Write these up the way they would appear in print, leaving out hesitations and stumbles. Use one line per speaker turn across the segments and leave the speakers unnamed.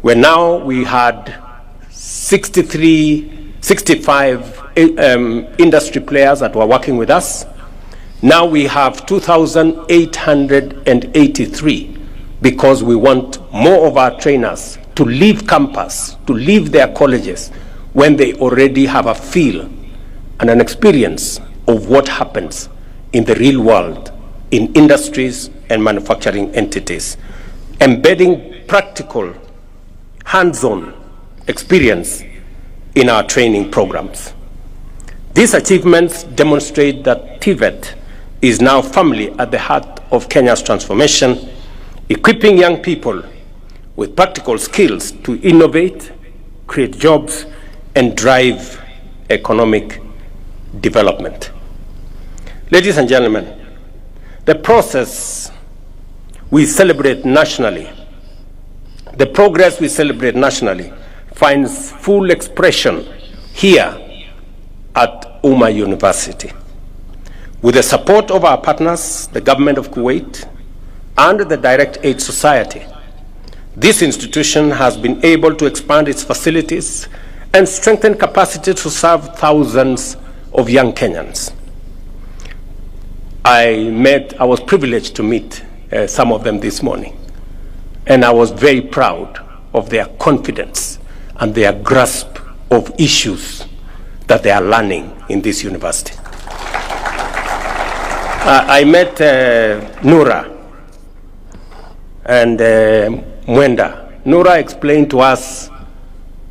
where we had 65 industry players that were working with us. Now we have 2,883 because we want more of our trainers to leave campus, to leave their colleges when they already have a feel and an experience of what happens in the real world, in industries and manufacturing entities, embedding practical, hands-on experience in our training programs. These achievements demonstrate that TVET is now firmly at the heart of Kenya's transformation, equipping young people with practical skills to innovate, create jobs, and drive economic development. Ladies and gentlemen, the process we celebrate nationally, the progress we celebrate nationally finds full expression here at Umma University. With the support of our partners, the government of Kuwait, and the Direct Aid Society, this institution has been able to expand its facilities and strengthen capacity to serve thousands of young Kenyans. I was privileged to meet some of them this morning, and I was very proud of their confidence and their grasp of issues that they are learning in this university. I met Nura and Mwenda. Nura explained to us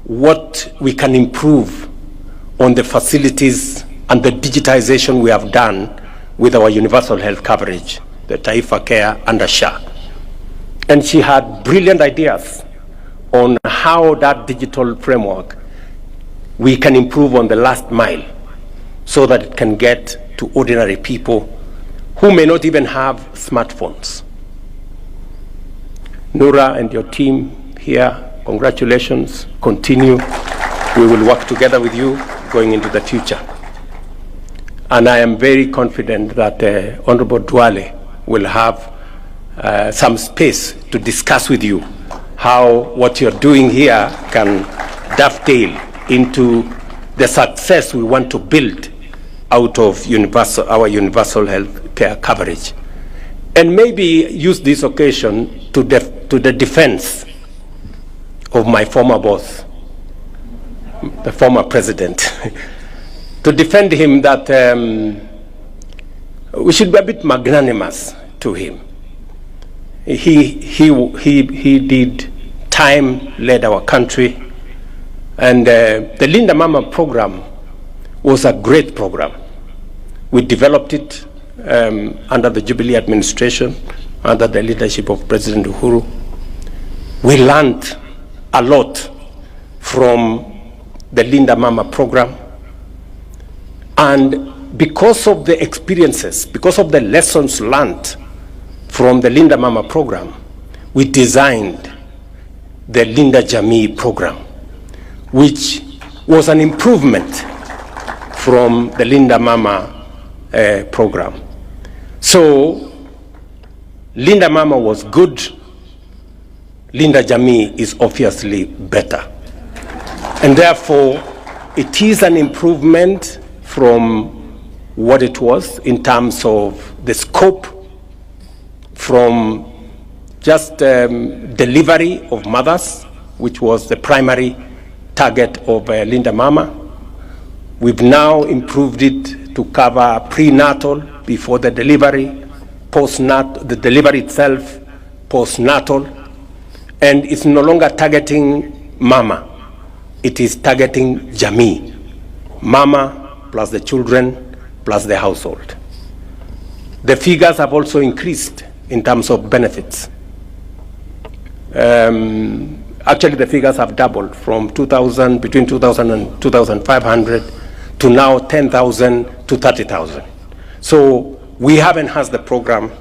what we can improve on the facilities and the digitization we have done with our universal health coverage, the Taifa Care under SHA. And she had brilliant ideas on how that digital framework we can improve on the last mile so that it can get to ordinary people who may not even have smartphones. Nura and your team here, congratulations, continue. We will work together with you going into the future. And I am very confident that Honorable Duale will have some space to discuss with you how what you're doing here can dovetail into the success we want to build out of our universal health care coverage. And maybe use this occasion to the defense of my former boss, the former president, to defend him that we should be a bit magnanimous to him. He did time, led our country, and the Linda Mama program was a great program. We developed it under the Jubilee administration, under the leadership of President Uhuru. We learned a lot from the Linda Mama program. And because of the experiences, because of the lessons learned from the Linda Mama program, we designed the Linda Jamii program, which was an improvement from the Linda Mama program. So Linda Mama was good, Linda Jamii is obviously better. And therefore, it is an improvement from what it was in terms of the scope, from just delivery of mothers, which was the primary target of Linda Mama. We've now improved it to cover prenatal, before the delivery, postnatal, the delivery itself, postnatal, and it's no longer targeting mama, it is targeting Jamii, mama plus the children plus the household. The figures have also increased in terms of benefits. Actually, the figures have doubled from between 2,000 and 2,500 to now 10,000 to 30,000. So we have enhanced the program,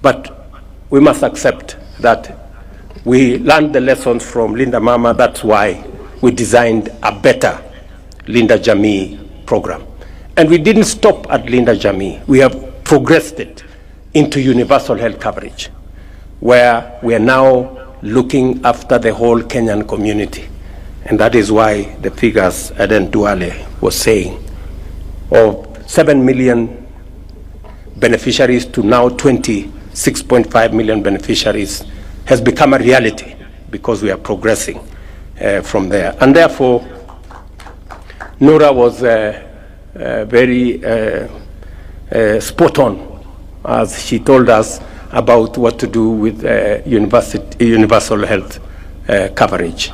but we must accept that we learned the lessons from Linda Mama. That's why we designed a better Linda Jamii program. And we didn't stop at Linda Jamii. We have progressed it into universal health coverage, where we are now looking after the whole Kenyan community. And that is why the figures Aden Duale was saying, of 7 million beneficiaries to now 26.5 million beneficiaries, has become a reality because we are progressing from there. And therefore, Nora was very spot on as she told us about what to do with universal health coverage.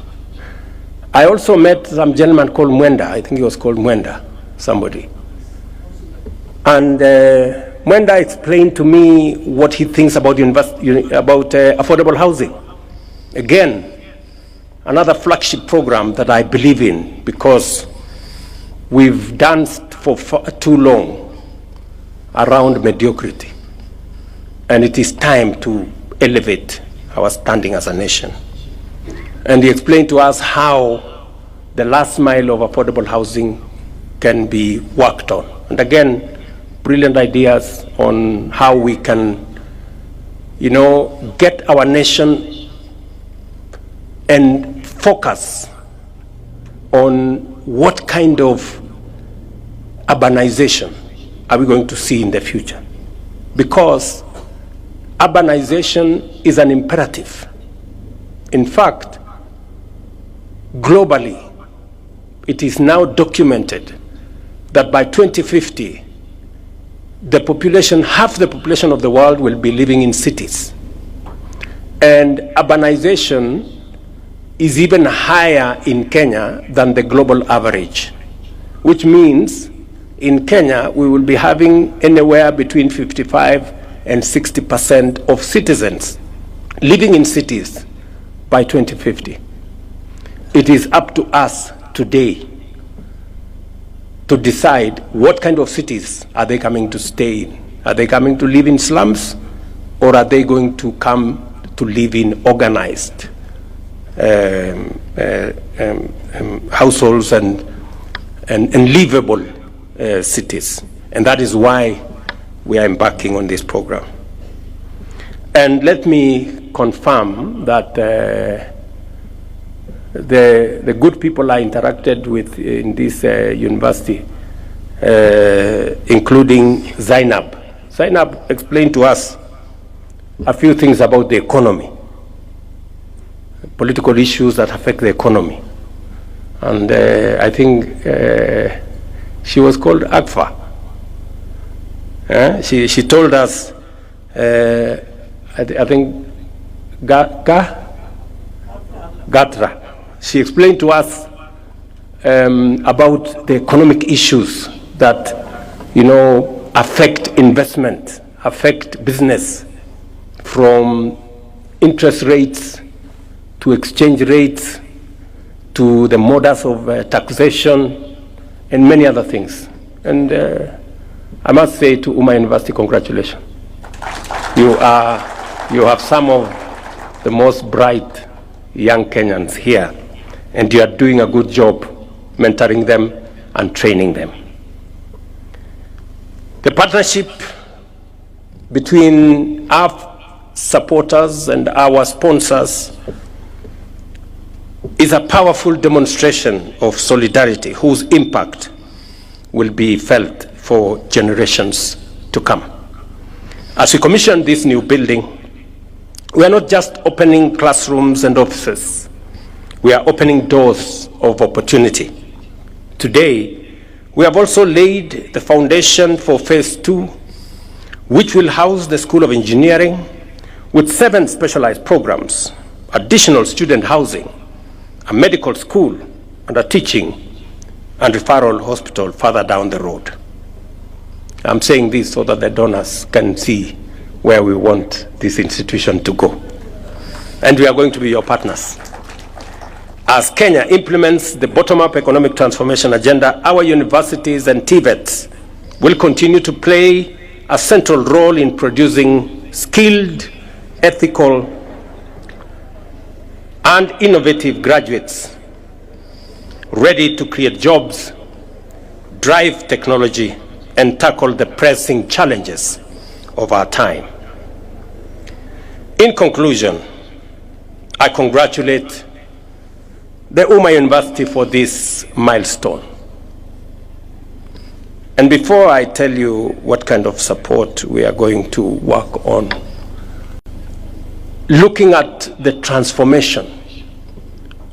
I also met some gentleman called Mwenda. I think he was called Mwenda, somebody. And Mwenda explained to me what he thinks about affordable housing. Again, another flagship program that I believe in, because we've danced for too long around mediocrity. And it is time to elevate our standing as a nation. And he explained to us how the last mile of affordable housing can be worked on. And again, brilliant ideas on how we can, get our nation and focus on what kind of urbanization are we going to see in the future. Because urbanization is an imperative. In fact, globally, it is now documented that by 2050, half the population of the world will be living in cities. And urbanization is even higher in Kenya than the global average, which means in Kenya, we will be having anywhere between 55 and 60% of citizens living in cities by 2050. It is up to us today to decide what kind of cities are they coming to stay in. Are they coming to live in slums, or are they going to come to live in organized households and livable cities? And that is why we are embarking on this program. And let me confirm that the good people I interacted with in this university, including Zainab. Zainab explained to us a few things about the economy, political issues that affect the economy. And I think she was called Agfa. She told us, I think, Gatra. She explained to us about the economic issues that, affect investment, affect business, from interest rates to exchange rates to the modus of taxation and many other things. And I must say to Uma University, congratulations. You have some of the most bright young Kenyans here, and you are doing a good job mentoring them and training them. The partnership between our supporters and our sponsors is a powerful demonstration of solidarity whose impact will be felt for generations to come. As we commission this new building, we are not just opening classrooms and offices. We are opening doors of opportunity. Today, we have also laid the foundation for phase 2, which will house the School of Engineering with 7 specialized programs, additional student housing, a medical school, and a teaching and referral hospital further down the road. I'm saying this so that the donors can see where we want this institution to go. And we are going to be your partners. As Kenya implements the bottom-up economic transformation agenda, our universities and TVETs will continue to play a central role in producing skilled, ethical, and innovative graduates ready to create jobs, drive technology, and tackle the pressing challenges of our time. In conclusion, I congratulate the Umma University for this milestone. And before I tell you what kind of support we are going to work on, looking at the transformation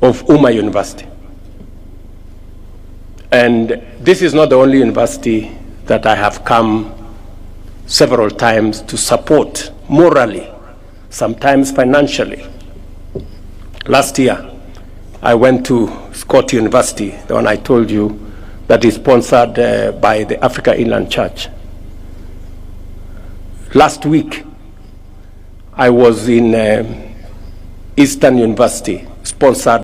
of Umma University, and this is not the only university that I have come several times to support morally, sometimes financially. Last year, I went to Scott University, the one I told you that is sponsored by the Africa Inland Church. Last week, I was in Eastern University, sponsored